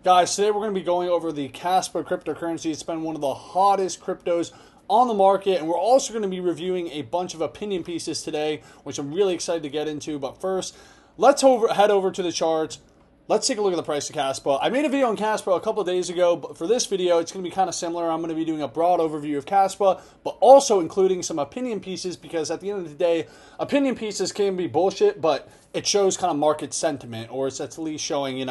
Guys, today we're going to be going over the Kaspa cryptocurrency. It's been one of the hottest cryptos on the market, and we're also going to be reviewing a bunch of opinion pieces today, which I'm really excited to get into. But first, let's head over to the charts. Let's take a look at the price of Kaspa. I made a video on Kaspa a couple of days ago, but for this video, it's going to be kind of similar. I'm going to be doing a broad overview of Kaspa, but also including some opinion pieces, because at the end of the day, opinion pieces can be bullshit, but it shows kind of market sentiment, or it's at least showing,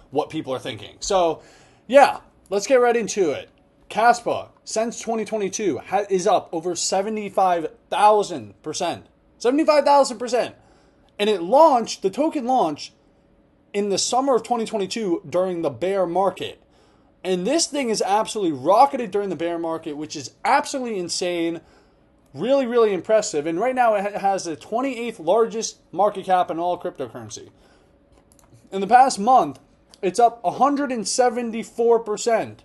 what people are thinking. So, yeah, let's get right into it. Kaspa, since 2022, is up over 75,000%. 75,000%. And the token launched in the summer of 2022 during the bear market. And this thing is absolutely rocketed during the bear market, which is absolutely insane. Really, really impressive. And right now it has the 28th largest market cap in all cryptocurrency. In the past month, it's up 174%.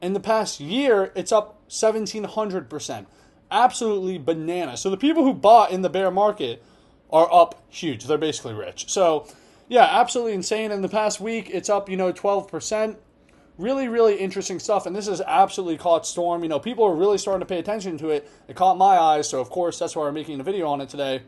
In the past year, it's up 1,700%. Absolutely bananas. So the people who bought in the bear market are up huge. They're basically rich. So, yeah, absolutely insane. In the past week, it's up, 12%. Really, really interesting stuff. And this has absolutely caught storm. People are really starting to pay attention to it. It caught my eyes. So, of course, that's why we're making a video on it today.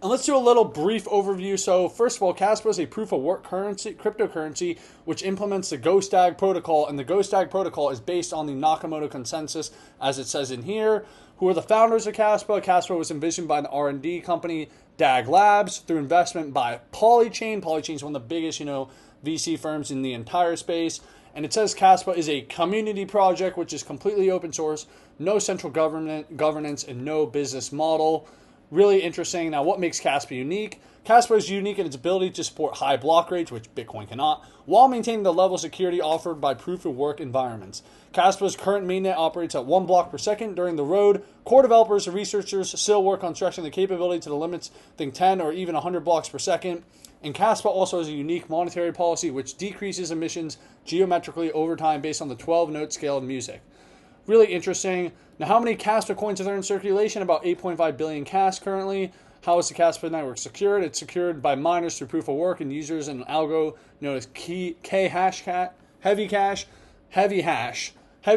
And let's do a little brief overview. So first of all, Kaspa is a proof-of-work cryptocurrency, which implements the GhostTag protocol. And the GhostTag protocol is based on the Nakamoto consensus, as it says in here. Who are the founders of Kaspa? Kaspa was envisioned by the R&D company DAG Labs through investment by Polychain. Polychain is one of the biggest, VC firms in the entire space. And it says Kaspa is a community project, which is completely open source, no central governance, and no business model. Really interesting. Now, what makes Kaspa unique? Kaspa is unique in its ability to support high block rates, which Bitcoin cannot, while maintaining the level of security offered by proof-of-work environments. Kaspa's current mainnet operates at 1 block per second during the road. Core developers and researchers still work on stretching the capability to the limits, think 10 or even 100 blocks per second. And Kaspa also has a unique monetary policy, which decreases emissions geometrically over time based on the 12-note scale of music. Really interesting. Now, how many Kaspa coins are there in circulation? About 8.5 billion Kas currently. How is the Kaspa network secured? It's secured by miners through proof of work and users in an algo known as heavy hash. Heavy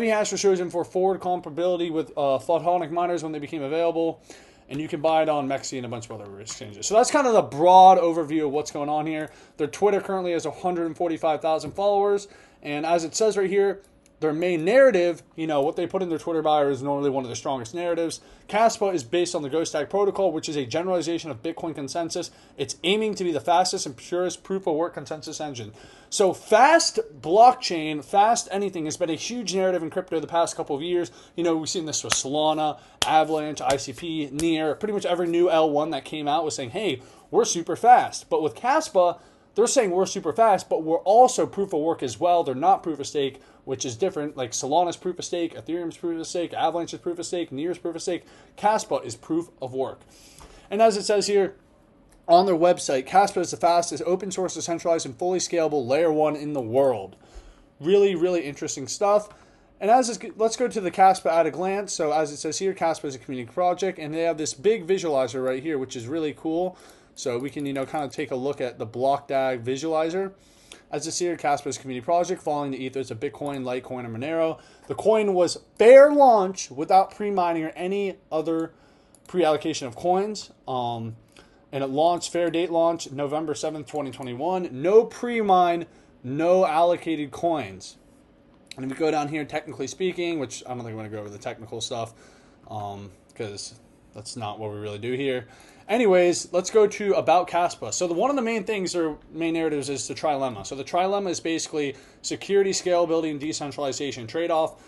hash was chosen for forward comparability with photonic miners when they became available. And you can buy it on Mexi and a bunch of other exchanges. So that's kind of the broad overview of what's going on here. Their Twitter currently has 145,000 followers. And as it says right here, their main narrative, what they put in their Twitter bio is normally one of the strongest narratives. Kaspa is based on the GhostTag protocol, which is a generalization of Bitcoin consensus. It's aiming to be the fastest and purest proof-of-work consensus engine. So fast blockchain, fast anything has been a huge narrative in crypto the past couple of years. We've seen this with Solana, Avalanche, ICP, Near. Pretty much every new L1 that came out was saying, hey, we're super fast. But with Kaspa, they're saying we're super fast, but we're also proof of work as well. They're not proof of stake, which is different. Like Solana's proof of stake, Ethereum's proof of stake, Avalanche's proof of stake, Near's proof of stake. Kaspa is proof of work. And as it says here on their website, Kaspa is the fastest open source, decentralized, and fully scalable layer 1 in the world. Really, really interesting stuff. And let's go to the Kaspa at a glance. So as it says here, Kaspa is a community project, and they have this big visualizer right here, which is really cool. So we can, kind of take a look at the BlockDAG visualizer. As it's here, Kaspa is a community project following the ethos of Bitcoin, Litecoin, and Monero. The coin was fair launch without pre-mining or any other pre-allocation of coins. And it launched, fair date launch, November 7th, 2021. No pre-mine, no allocated coins. And if we go down here, technically speaking, which I don't think I'm going to go over the technical stuff because that's not what we really do here. Anyways, let's go to about Kaspa. So one of the main things, or main narratives, is the trilemma. So the trilemma is basically security, scalability, and decentralization trade-off.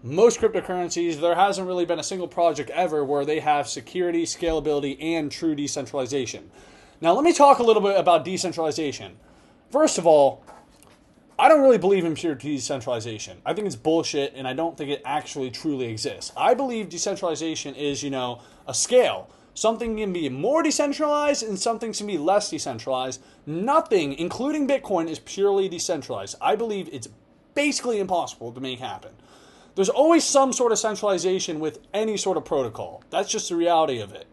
Most cryptocurrencies, there hasn't really been a single project ever where they have security, scalability, and true decentralization. Now, let me talk a little bit about decentralization. First of all, I don't really believe in pure decentralization. I think it's bullshit, and I don't think it actually truly exists. I believe decentralization is, a scale. Something can be more decentralized and something can be less decentralized. Nothing, including Bitcoin, is purely decentralized. I believe it's basically impossible to make happen. There's always some sort of centralization with any sort of protocol. That's just the reality of it.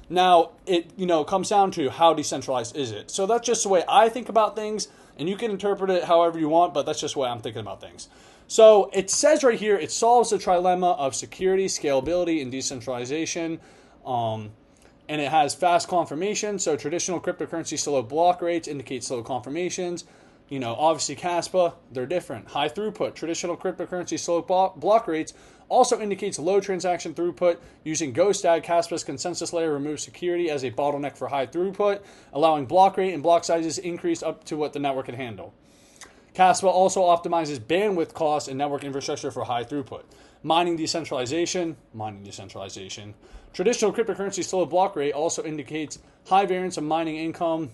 Now, it comes down to how decentralized is it. So that's just the way I think about things. And you can interpret it however you want, but that's just the way I'm thinking about things. So it says right here, it solves the trilemma of security, scalability, and decentralization. And it has fast confirmation. So traditional cryptocurrency slow block rates indicate slow confirmations. Obviously Kaspa, they're different. High throughput. Traditional cryptocurrency slow block rates also indicates low transaction throughput. Using GhostDAG, Kaspa's consensus layer removes security as a bottleneck for high throughput, allowing block rate and block sizes increase up to what the network can handle. Kaspa also optimizes bandwidth costs and network infrastructure for high throughput. Mining decentralization. Traditional cryptocurrency slow block rate also indicates high variance of mining income,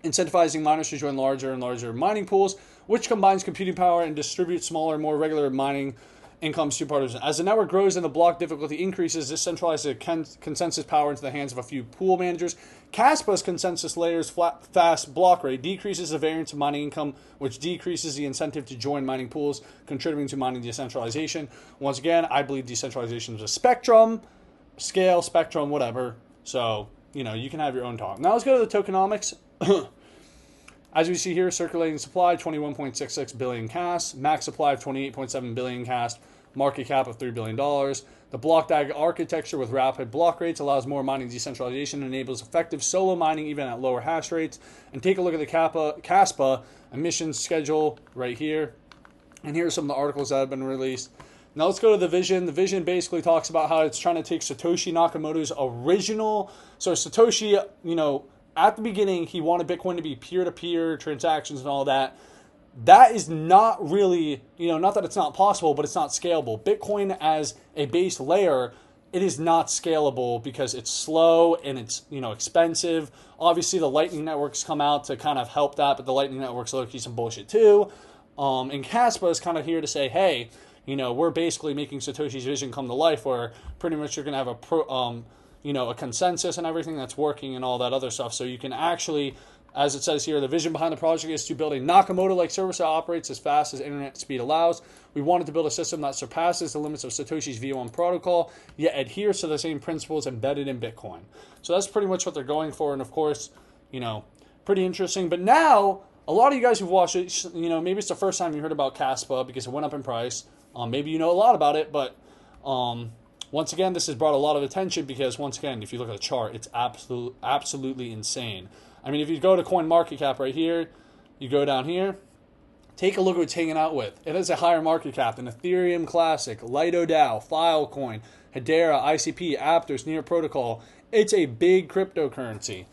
incentivizing miners to join larger and larger mining pools, which combines computing power and distributes smaller, more regular mining incomes to participants. As the network grows and the block difficulty increases, this centralizes consensus power into the hands of a few pool managers. Kaspa's consensus layer's fast block rate decreases the variance of mining income, which decreases the incentive to join mining pools, contributing to mining decentralization. Once again, I believe decentralization is a spectrum, scale, spectrum, whatever. So, you can have your own talk. Now let's go to the tokenomics. As we see here, circulating supply, 21.66 billion CAS, max supply of 28.7 billion CAS, market cap of $3 billion. The block DAG architecture with rapid block rates allows more mining decentralization and enables effective solo mining even at lower hash rates. And take a look at the Kaspa emissions schedule right here. And here are some of the articles that have been released. Now let's go to the vision. The vision basically talks about how it's trying to take Satoshi Nakamoto's original. So Satoshi, at the beginning, he wanted Bitcoin to be peer-to-peer transactions and all that. That is not really, not that it's not possible, but it's not scalable. Bitcoin as a base layer, it is not scalable because it's slow and it's, expensive. Obviously, the Lightning networks come out to kind of help that, but the Lightning networks low-key some bullshit too. And Kaspa is kind of here to say, hey, we're basically making Satoshi's vision come to life, where pretty much you're going to have a consensus and everything that's working and all that other stuff. So you can actually, as it says here, the vision behind the project is to build a Nakamoto-like service that operates as fast as internet speed allows. We wanted to build a system that surpasses the limits of Satoshi's V1 protocol, yet adheres to the same principles embedded in Bitcoin. So that's pretty much what they're going for. And of course, pretty interesting. But now, a lot of you guys who've watched it, maybe it's the first time you heard about Kaspa because it went up in price. Maybe you know a lot about it, but once again, this has brought a lot of attention because, once again, if you look at the chart, it's absolutely insane. I mean, if you go to CoinMarketCap right here, you go down here, take a look at what it's hanging out with. It has a higher market cap than Ethereum Classic, LitoDAO, Filecoin, Hedera, ICP, Aptos, Near Protocol. It's a big cryptocurrency.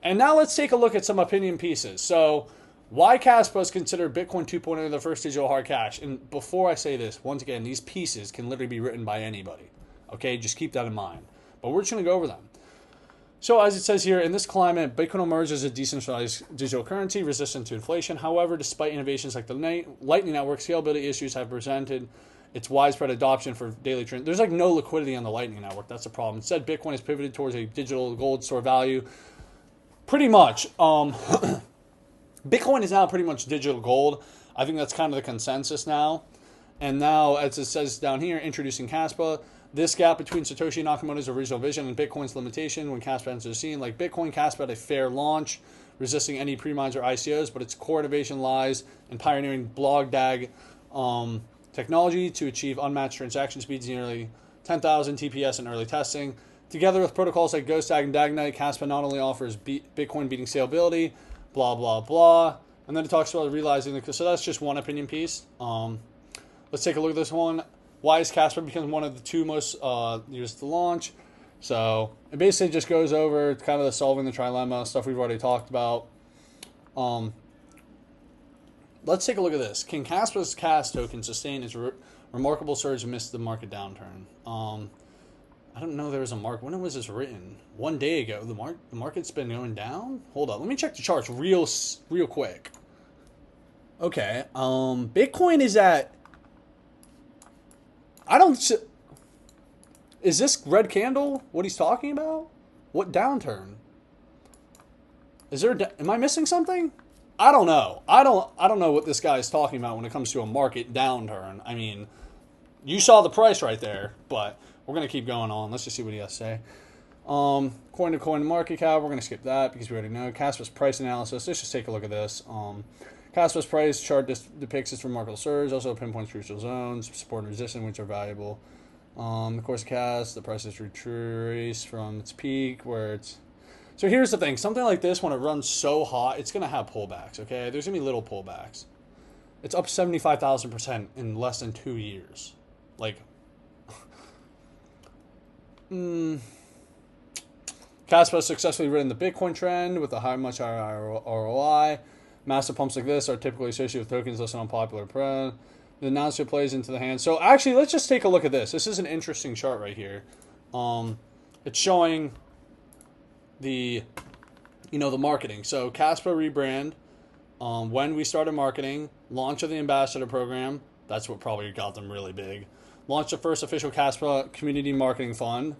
And now let's take a look at some opinion pieces. So, why Kaspa is considered Bitcoin 2.0 the first digital hard cash? And before I say this, once again, these pieces can literally be written by anybody. Okay, just keep that in mind. But we're just going to go over them. So as it says here, in this climate, Bitcoin emerged as a decentralized digital currency resistant to inflation. However, despite innovations like the Lightning Network, scalability issues have presented its widespread adoption for daily trade. There's like no liquidity on the Lightning Network. That's the problem. Instead, Bitcoin has pivoted towards a digital gold store value. Pretty much. Bitcoin is now pretty much digital gold. I think that's kind of the consensus now. And now, as it says down here, introducing Kaspa, this gap between Satoshi Nakamoto's original vision and Bitcoin's limitation when Kaspa enters the scene. Like Bitcoin, Kaspa had a fair launch, resisting any pre-mines or ICOs, but its core innovation lies in pioneering block DAG technology to achieve unmatched transaction speeds nearly 10,000 TPS in early testing. Together with protocols like GhostDAG and DAGNite, Kaspa not only offers Bitcoin beating scalability, blah, blah, blah. And then it talks about realizing that, so that's just one opinion piece. Let's take a look at this one. Why has Kaspa become one of the two most used to launch? So it basically just goes over kind of the solving the trilemma, stuff we've already talked about. Let's take a look at this. Can Kaspa's CAS token sustain its remarkable surge amidst the market downturn? I don't know there was a mark. When was this written? 1 day ago. The market's been going down? Hold up. Let me check the charts real quick. Okay. Bitcoin is at... Is this red candle what he's talking about? What downturn? Am I missing something? I don't know. I don't know what this guy is talking about when it comes to a market downturn. I mean, you saw the price right there, but we're going to keep going on. Let's just see what he has to say. Coin market cap, we're going to skip that because we already know. Kaspa's price analysis. Let's just take a look at this. Kaspa's price chart depicts its remarkable surge, also pinpoints crucial zones, support and resistance, which are valuable. The course of Kas, the price is retraced from its peak, where it's... So here's the thing. Something like this, when it runs so hot, it's going to have pullbacks, okay? There's going to be little pullbacks. It's up 75,000% in less than 2 years. Like... Kaspa successfully ridden the Bitcoin trend with a much higher ROI. Massive pumps like this are typically associated with tokens listed on popular pre. The announcer plays into the hand. So actually, let's just take a look at this. This is an interesting chart right here. It's showing the, the marketing. So Kaspa rebrand. When we started marketing, launch of the ambassador program. That's what probably got them really big. Launched the first official Kaspa community marketing fund.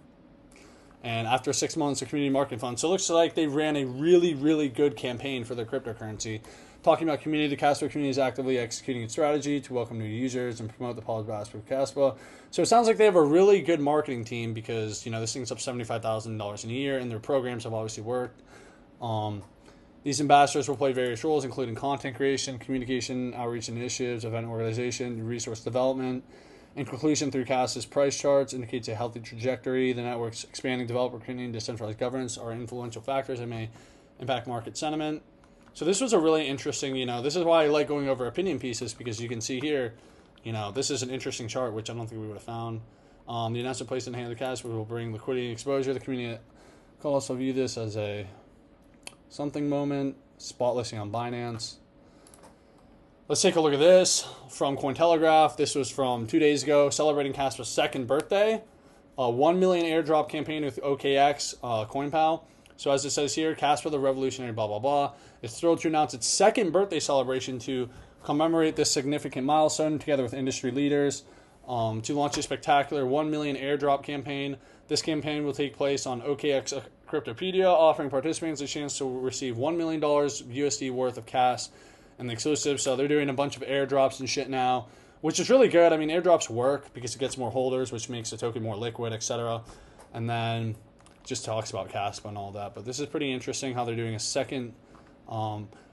And after 6 months, a community marketing fund. So it looks like they ran a really, really good campaign for their cryptocurrency. Talking about community, the Kaspa community is actively executing its strategy to welcome new users and promote the positive aspect of Kaspa. So it sounds like they have a really good marketing team because, this thing's up $75,000 in a year, and their programs have obviously worked. These ambassadors will play various roles, including content creation, communication, outreach initiatives, event organization, resource development. In conclusion, through Kaspa's price charts indicates a healthy trajectory. The network's expanding developer community and decentralized governance are influential factors that may impact market sentiment. So this was a really interesting, this is why I like going over opinion pieces, because you can see here, this is an interesting chart, which I don't think we would have found. The announcement placed in the hand of the Kaspa will bring liquidity and exposure. The community can also view this as a something moment, spot listing on Binance. Let's take a look at this from Cointelegraph. This was from 2 days ago, celebrating Kaspa's second birthday. A 1 million airdrop campaign with OKX, CoinPal. So as it says here, Kaspa the revolutionary blah, blah, blah, is thrilled to announce its second birthday celebration to commemorate this significant milestone together with industry leaders to launch a spectacular 1 million airdrop campaign. This campaign will take place on OKX Cryptopedia, offering participants a chance to receive $1 million USD worth of cash and the exclusive. So they're doing a bunch of airdrops and shit now, which is really good. I mean, airdrops work because it gets more holders, which makes the token more liquid, etc. And then just talks about Kaspa and all that. But this is pretty interesting how they're doing a second.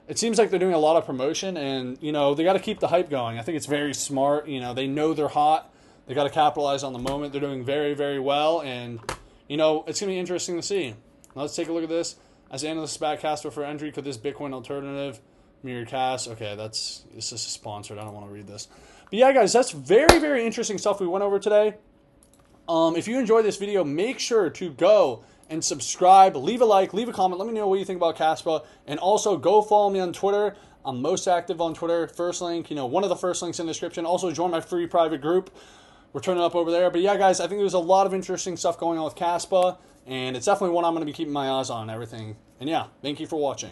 It seems like they're doing a lot of promotion, and they got to keep the hype going. I think it's very smart. They know they're hot. They got to capitalize on the moment. They're doing very, very well, and it's gonna be interesting to see. Now let's take a look at this. As analysts back Kaspa for entry, could this Bitcoin alternative mirror Kas? Okay, this is sponsored. I don't want to read this. But yeah, guys, that's very, very interesting stuff we went over today. If you enjoyed this video, make sure to go and subscribe, leave a like, leave a comment. Let me know what you think about Kaspa. And also go follow me on Twitter. I'm most active on Twitter. First link, one of the first links in the description. Also join my free private group. We're turning up over there. But yeah, guys, I think there's a lot of interesting stuff going on with Kaspa. And it's definitely one I'm going to be keeping my eyes on and everything. And yeah, thank you for watching.